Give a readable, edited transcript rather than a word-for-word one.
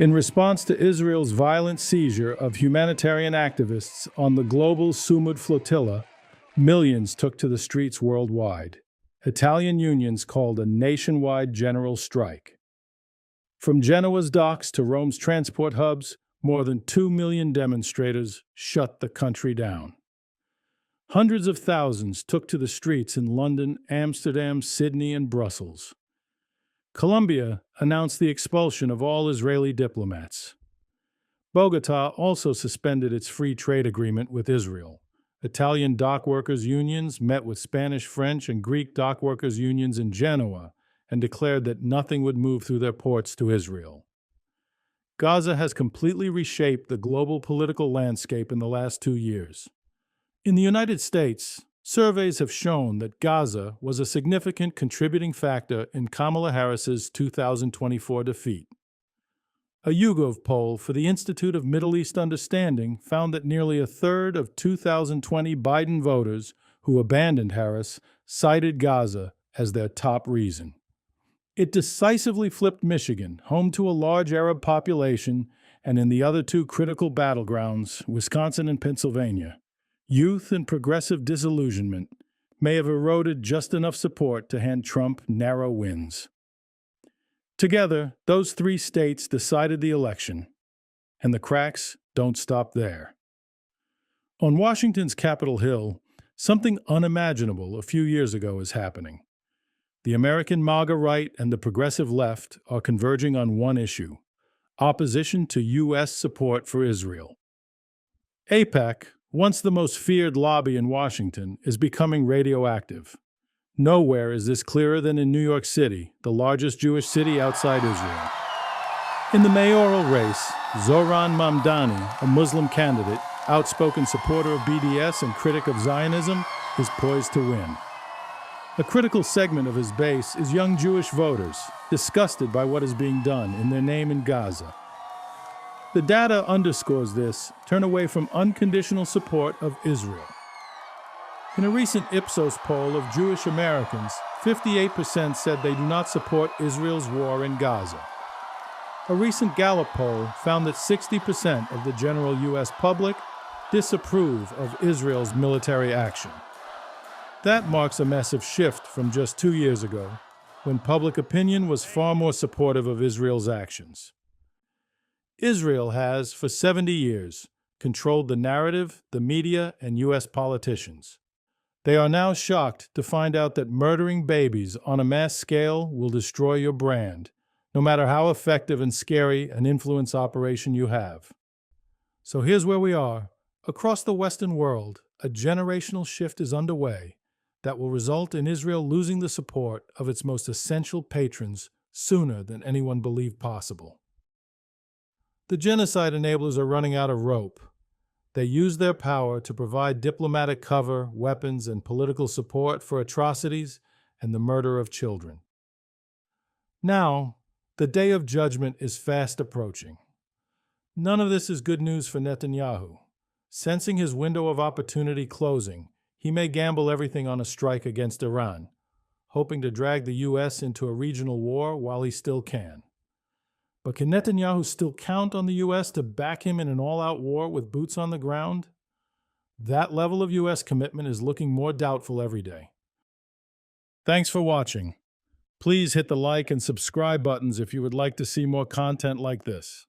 In response to Israel's violent seizure of humanitarian activists on the Global Sumud Flotilla, millions took to the streets worldwide. Italian unions called a nationwide general strike. From Genoa's docks to Rome's transport hubs, more than 2 million demonstrators shut the country down. Hundreds of thousands took to the streets in London, Amsterdam, Sydney, and Brussels. Colombia announced the expulsion of all Israeli diplomats. Bogotá also suspended its free trade agreement with Israel. Italian dockworkers unions met with Spanish, French, and Greek dockworkers unions in Genoa and declared that nothing would move through their ports to Israel. Gaza has completely reshaped the global political landscape in the last 2 years. In the United States, surveys have shown that Gaza was a significant contributing factor in Kamala Harris's 2024 defeat. A YouGov poll for the Institute of Middle East Understanding found that nearly a third of 2020 Biden voters who abandoned Harris cited Gaza as their top reason. It decisively flipped Michigan, home to a large Arab population, and in the other two critical battlegrounds, Wisconsin and Pennsylvania. Youth and progressive disillusionment may have eroded just enough support to hand Trump narrow wins. Together, those 3 states decided the election, and the cracks don't stop there. On Washington's Capitol Hill, something unimaginable a few years ago is happening. The American MAGA right and the progressive left are converging on one issue: opposition to U.S. support for Israel. AIPAC, once the most feared lobby in Washington, is becoming radioactive. Nowhere is this clearer than in New York City, the largest Jewish city outside Israel. In the mayoral race, Zohran Mamdani, a Muslim candidate, outspoken supporter of BDS and critic of Zionism, is poised to win. A critical segment of his base is young Jewish voters, disgusted by what is being done in their name in Gaza. The data underscores this: turn away from unconditional support of Israel. In a recent Ipsos poll of Jewish Americans, 58% said they do not support Israel's war in Gaza. A recent Gallup poll found that 60% of the general U.S. public disapprove of Israel's military action. That marks a massive shift from just 2 years ago, when public opinion was far more supportive of Israel's actions. Israel has, for 70 years, controlled the narrative, the media, and U.S. politicians. They are now shocked to find out that murdering babies on a mass scale will destroy your brand, no matter how effective and scary an influence operation you have. So here's where we are. Across the Western world, a generational shift is underway that will result in Israel losing the support of its most essential patrons sooner than anyone believed possible. The genocide enablers are running out of rope. They use their power to provide diplomatic cover, weapons, and political support for atrocities and the murder of children. Now, the day of judgment is fast approaching. None of this is good news for Netanyahu. Sensing his window of opportunity closing, he may gamble everything on a strike against Iran, hoping to drag the U.S. into a regional war while he still can. But can Netanyahu still count on the U.S. to back him in an all-out war with boots on the ground? That level of U.S. commitment is looking more doubtful every day. Thanks for watching. Please hit the like and subscribe buttons if you would like to see more content like this.